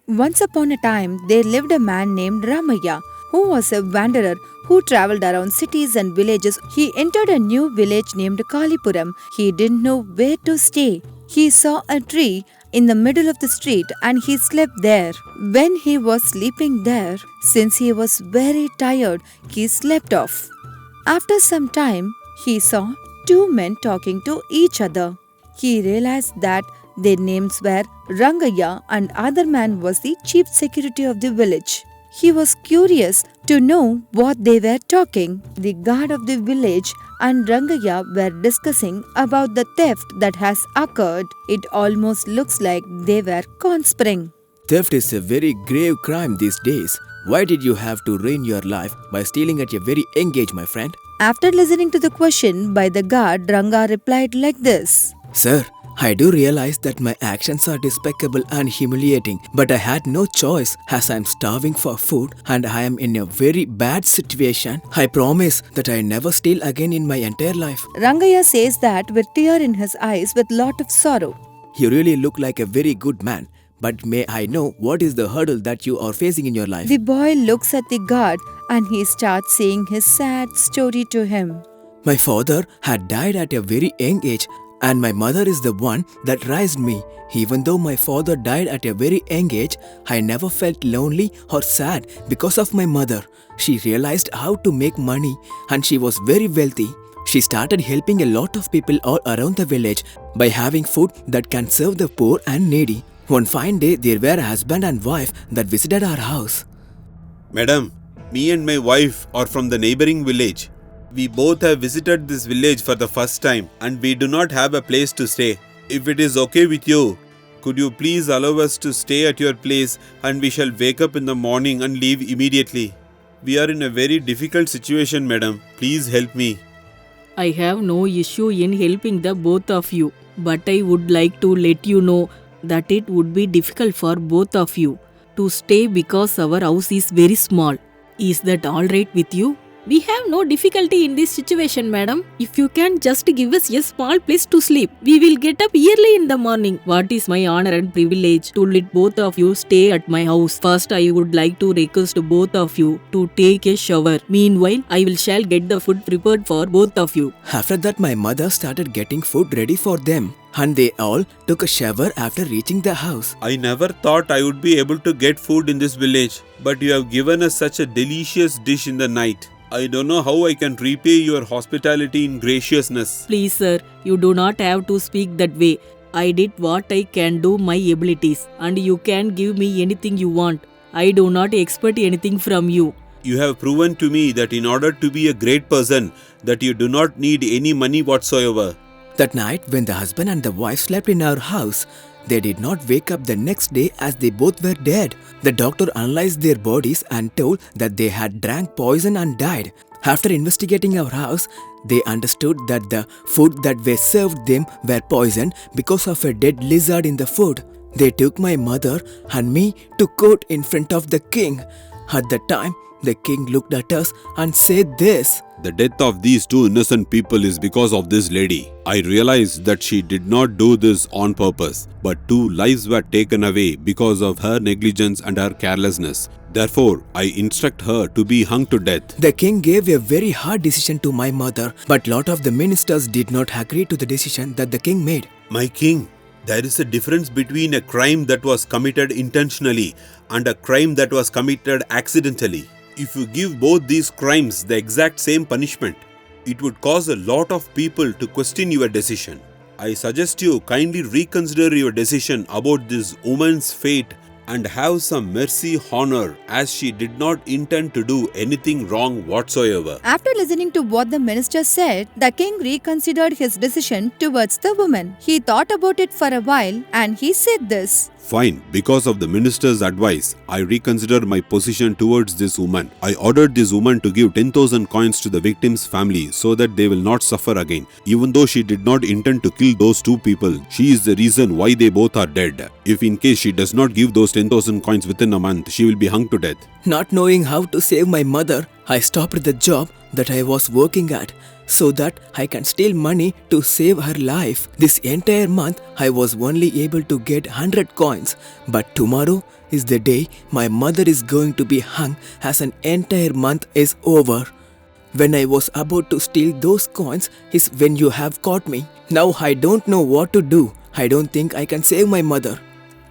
Once upon a time, there lived a man named Ramaya, who was a wanderer who traveled around cities and villages. He entered a new village named Kalipuram. He didn't know where to stay. He saw a tree in the middle of the street and he slept there. When he was sleeping there, since he was very tired, he slept off. After some time, he saw two men talking to each other. He realized that their names were Rangaya and other man was the chief security of the village. He was curious to know what they were talking. The guard of the village and Rangaya were discussing about the theft that has occurred. It almost looks like they were conspiring. Theft is a very grave crime these days. Why did you have to ruin your life by stealing at a very young age, my friend? After listening to the question by the guard, Ranga replied like this. Sir, I do realize that my actions are despicable and humiliating, but I had no choice as I am starving for food and I am in a very bad situation. I promise that I never steal again in my entire life. Rangaya says that with tear in his eyes with lot of sorrow. You really look like a very good man, but may I know what is the hurdle that you are facing in your life? The boy looks at the guard and he starts saying his sad story to him. My father had died at a very young age and my mother is the one that raised me. Even though my father died at a very young age, I never felt lonely or sad because of my mother. She realized how to make money and she was very wealthy. She started helping a lot of people all around the village by having food that can serve the poor and needy. One fine day, there were a husband and wife that visited our house. Madam, me and my wife are from the neighboring village. We both have visited this village for the first time and we do not have a place to stay. If it is okay with you, could you please allow us to stay at your place and we shall wake up in the morning and leave immediately. We are in a very difficult situation, madam. Please help me. I have no issue in helping the both of you, but I would like to let you know that it would be difficult for both of you to stay because our house is very small. Is that all right with you? We have no difficulty in this situation, madam. If you can just give us a small place to sleep, we will get up early in the morning. What is my honor and privilege to let both of you stay at my house. First, I would like to request both of you to take a shower. Meanwhile, I shall get the food prepared for both of you. After that, my mother started getting food ready for them. And they all took a shower after reaching the house. I never thought I would be able to get food in this village, but you have given us such a delicious dish in the night. I don't know how I can repay your hospitality in graciousness. Please, sir, you do not have to speak that way. I did what I can do my abilities, and you can give me anything you want. I do not expect anything from you. You have proven to me that in order to be a great person, that you do not need any money whatsoever. That night, when the husband and the wife slept in our house, they did not wake up the next day as they both were dead. The doctor analyzed their bodies and told that they had drank poison and died. After investigating our house, they understood that the food that were served them were poisoned because of a dead lizard in the food. They took my mother and me to court in front of the king. At the time, the king looked at us and said this. The death of these two innocent people is because of this lady. I realized that she did not do this on purpose, but two lives were taken away because of her negligence and her carelessness. Therefore, I instruct her to be hung to death. The king gave a very hard decision to my mother, but lot of the ministers did not agree to the decision that the king made. My king, there is a difference between a crime that was committed intentionally and a crime that was committed accidentally. If you give both these crimes the exact same punishment, it would cause a lot of people to question your decision. I suggest you kindly reconsider your decision about this woman's fate and have some mercy on her, as she did not intend to do anything wrong whatsoever. After listening to what the minister said, the king reconsidered his decision towards the woman. He thought about it for a while and he said this. Fine, because of the minister's advice, I reconsider my position towards this woman. I ordered this woman to give 10,000 coins to the victim's family so that they will not suffer again. Even though she did not intend to kill those two people, she is the reason why they both are dead. If in case she does not give those 10,000 coins within a month, she will be hung to death. Not knowing how to save my mother, I stopped the job that I was working at so that I can steal money to save her life. This entire month I was only able to get 100 coins, but tomorrow is the day my mother is going to be hung as an entire month is over. When I was about to steal those coins is when you have caught me. Now I don't know what to do. I don't think I can save my mother.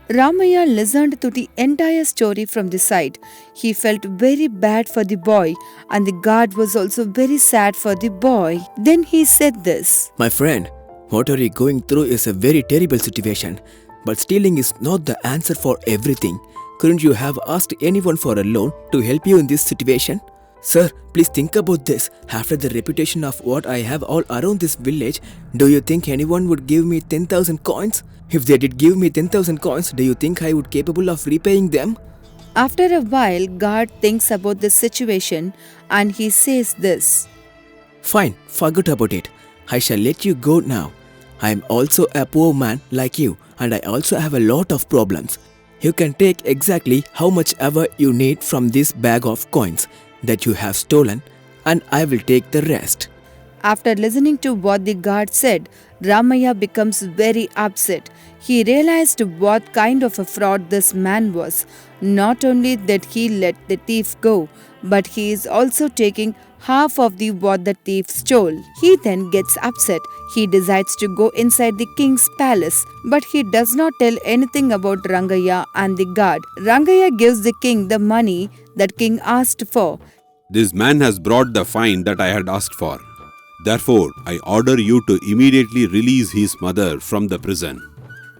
Ramaya listened to the entire story from the side. He felt very bad for the boy, and the guard was also very sad for the boy. Then he said this. My friend, what are you going through is a very terrible situation. But stealing is not the answer for everything. Couldn't you have asked anyone for a loan to help you in this situation? Sir, please think about this. After the reputation of what I have all around this village, do you think anyone would give me 10,000 coins? If they did give me 10,000 coins, do you think I would capable of repaying them? After a while, guard thinks about the situation and he says this. Fine, forget about it. I shall let you go now. I am also a poor man like you, and I also have a lot of problems. You can take exactly how much ever you need from this bag of coins that you have stolen, and I will take the rest. After listening to what the guard said, Ramaya becomes very upset. He realized what kind of a fraud this man was. Not only that he let the thief go, but he is also taking half of what the thief stole. He then gets upset. He decides to go inside the king's palace, but he does not tell anything about Rangaya and the guard. Rangaya gives the king the money that king asked for. This man has brought the fine that I had asked for. Therefore, I order you to immediately release his mother from the prison.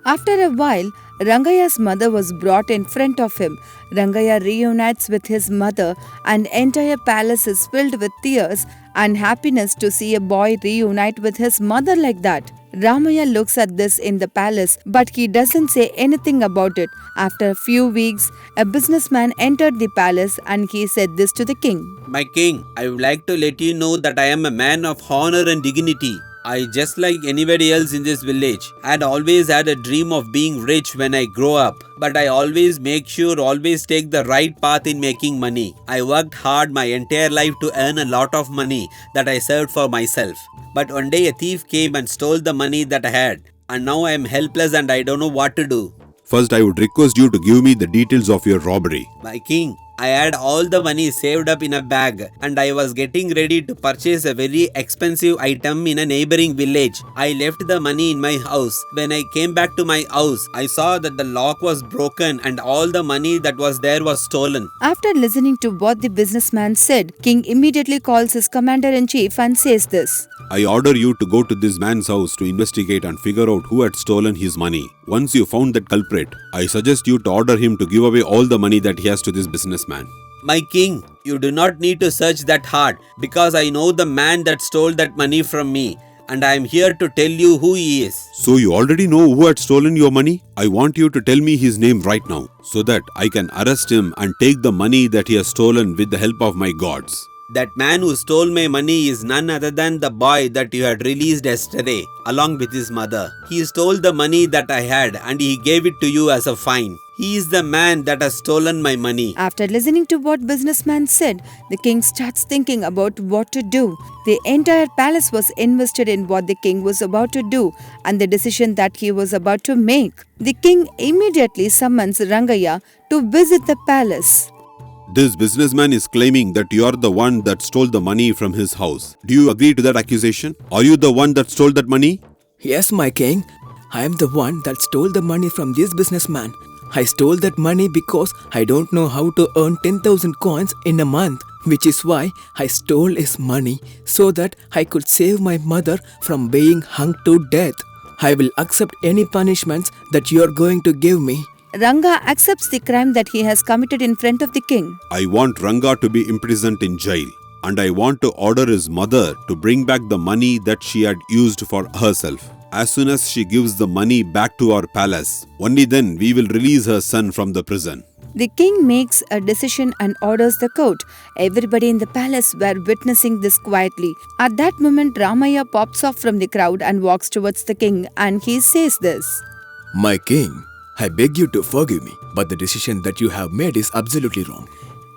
After a while, Rangaya's mother was brought in front of him. Rangaya reunites with his mother, and entire palace is filled with tears and happiness to see a boy reunite with his mother like that. Ramaya looks at this in the palace, but he doesn't say anything about it. After a few weeks, a businessman entered the palace and he said this to the king. My king, I would like to let you know that I am a man of honor and dignity. I, just like anybody else in this village, had always had a dream of being rich when I grow up. But I always make sure always take the right path in making money. I worked hard my entire life to earn a lot of money that I saved for myself. But one day a thief came and stole the money that I had. And now I am helpless and I don't know what to do. First, I would request you to give me the details of your robbery. My king, I had all the money saved up in a bag and I was getting ready to purchase a very expensive item in a neighboring village. I left the money in my house. When I came back to my house, I saw that the lock was broken and all the money that was there was stolen. After listening to what the businessman said, king immediately calls his commander-in-chief and says this. I order you to go to this man's house to investigate and figure out who had stolen his money. Once you found that culprit, I suggest you to order him to give away all the money that he has to this businessman. My king, you do not need to search that hard because I know the man that stole that money from me and I am here to tell you who he is. So you already know who had stolen your money? I want you to tell me his name right now so that I can arrest him and take the money that he has stolen with the help of my gods. That man who stole my money is none other than the boy that you had released yesterday, along with his mother. He stole the money that I had and he gave it to you as a fine. He is the man that has stolen my money. After listening to what businessman said, the king starts thinking about what to do. The entire palace was invested in what the king was about to do and the decision that he was about to make. The king immediately summons Rangaya to visit the palace. This businessman is claiming that you are the one that stole the money from his house. Do you agree to that accusation? Are you the one that stole that money? Yes, my king. I am the one that stole the money from this businessman. I stole that money because I don't know how to earn 10,000 coins in a month, which is why I stole his money so that I could save my mother from being hung to death. I will accept any punishments that you are going to give me. Ranga accepts the crime that he has committed in front of the king. I want Ranga to be imprisoned in jail, and I want to order his mother to bring back the money that she had used for herself. As soon as she gives the money back to our palace, only then we will release her son from the prison. The king makes a decision and orders the court. Everybody in the palace were witnessing this quietly. At that moment, Ramaya pops off from the crowd and walks towards the king and he says this. My king, I beg you to forgive me, but the decision that you have made is absolutely wrong.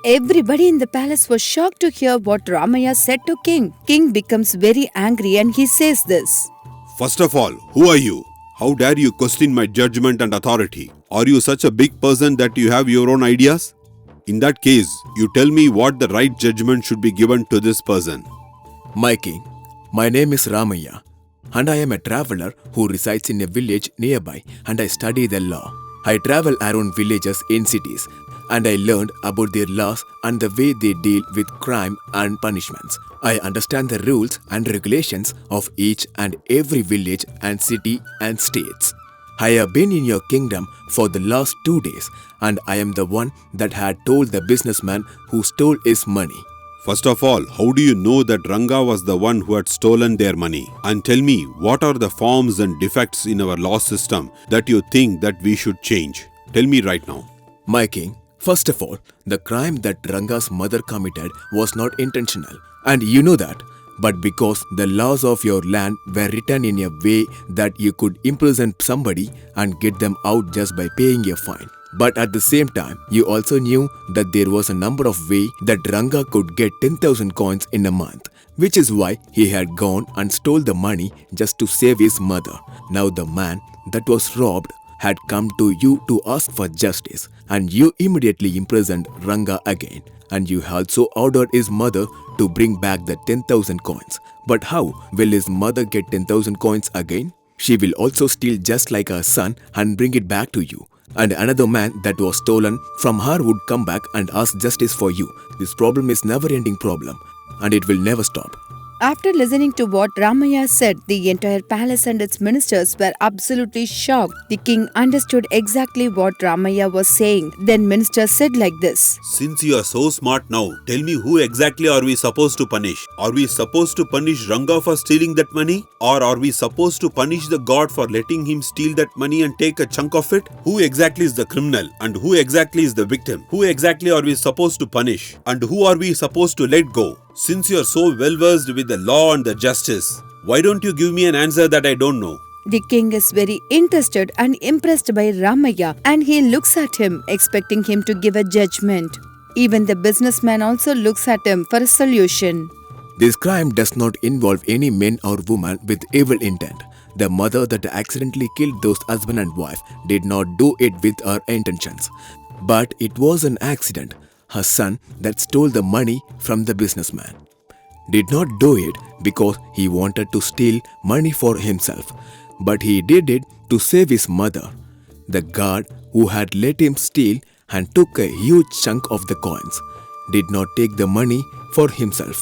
Everybody in the palace was shocked to hear what Ramaya said to King. King becomes very angry and he says this. First of all, who are you? How dare you question my judgment and authority? Are you such a big person that you have your own ideas? In that case, you tell me what the right judgment should be given to this person. My king, my name is Ramaya, and I am a traveler who resides in a village nearby, and I study the law. I travel around villages in cities, and I learned about their laws and the way they deal with crime and punishments. I understand the rules and regulations of each and every village and city and states. I have been in your kingdom for the last 2 days, and I am the one that had told the businessman who stole his money. First of all, how do you know that Ranga was the one who had stolen their money? And tell me, what are the forms and defects in our law system that you think that we should change? Tell me right now. My king, first of all, the crime that Ranga's mother committed was not intentional, and you know that. But because the laws of your land were written in a way that you could imprison somebody and get them out just by paying a fine. But at the same time, you also knew that there was a number of ways that Ranga could get 10,000 coins in a month, which is why he had gone and stole the money just to save his mother. Now the man that was robbed had come to you to ask for justice, and you immediately imprisoned Ranga again, and you also ordered his mother to bring back the 10,000 coins. But how will his mother get 10,000 coins again? She will also steal just like her son and bring it back to you. And another man that was stolen from her would come back and ask justice for you. This problem is never-ending problem, and it will never stop. After listening to what Ramaya said, the entire palace and its ministers were absolutely shocked. The king understood exactly what Ramaya was saying. Then minister said like this. Since you are so smart now, tell me who exactly are we supposed to punish? Are we supposed to punish Ranga for stealing that money? Or are we supposed to punish the god for letting him steal that money and take a chunk of it? Who exactly is the criminal? And who exactly is the victim? Who exactly are we supposed to punish? And who are we supposed to let go? Since you are so well versed with the law and the justice, why don't you give me an answer that I don't know? The king is very interested and impressed by Ramaya, and he looks at him, expecting him to give a judgment. Even the businessman also looks at him for a solution. This crime does not involve any men or woman with evil intent. The mother that accidentally killed those husband and wife did not do it with her intentions, but it was an accident. Her son that stole the money from the businessman did not do it because he wanted to steal money for himself, but he did it to save his mother. The guard who had let him steal and took a huge chunk of the coins did not take the money for himself,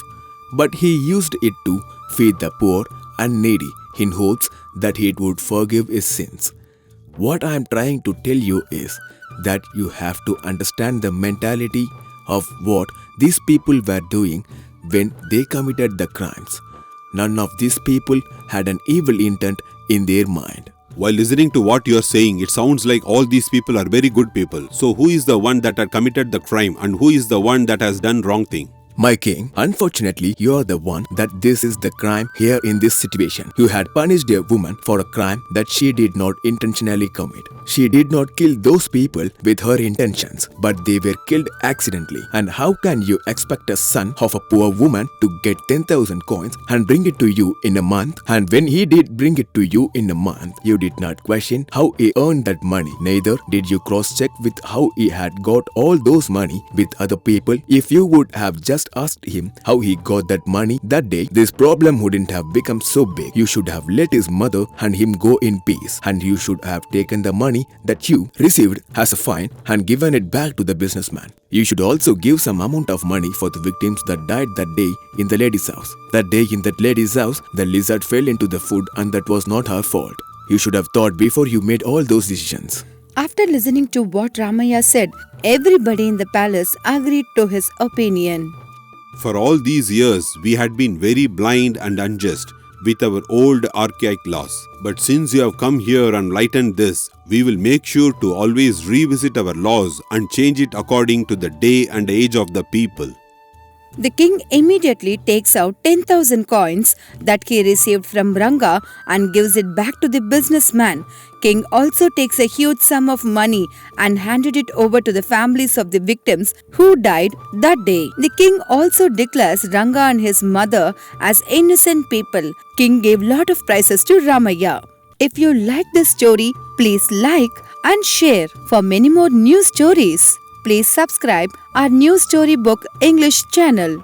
but he used it to feed the poor and needy in hopes that he would forgive his sins. What I am trying to tell you is that you have to understand the mentality of what these people were doing when they committed the crimes. None of these people had an evil intent in their mind. While listening to what you are saying, it sounds like all these people are very good people. So who is the one that had committed the crime and who is the one that has done wrong thing? My king, unfortunately, you are the one that this is the crime here in this situation. You had punished a woman for a crime that she did not intentionally commit. She did not kill those people with her intentions, but they were killed accidentally. And how can you expect a son of a poor woman to get 10,000 coins and bring it to you in a month? And when he did bring it to you in a month, you did not question how he earned that money. Neither did you cross-check with how he had got all those money with other people. If you would have just asked him how he got that money that day, this problem wouldn't have become so big. You should have let his mother and him go in peace, and you should have taken the money that you received as a fine and given it back to the businessman. You should also give some amount of money for the victims that died that day in the lady's house. That day in that lady's house, the lizard fell into the food and that was not her fault. You should have thought before you made all those decisions. After listening to what Ramaya said, everybody in the palace agreed to his opinion. For all these years, we had been very blind and unjust with our old archaic laws. But since you have come here and lightened this, we will make sure to always revisit our laws and change it according to the day and age of the people. The king immediately takes out 10,000 coins that he received from Ranga and gives it back to the businessman. King also takes a huge sum of money and handed it over to the families of the victims who died that day. The king also declares Ranga and his mother as innocent people. King gave lot of prizes to Ramaya. If you like this story, please like and share. For many more new stories, please subscribe our New Storybook English channel.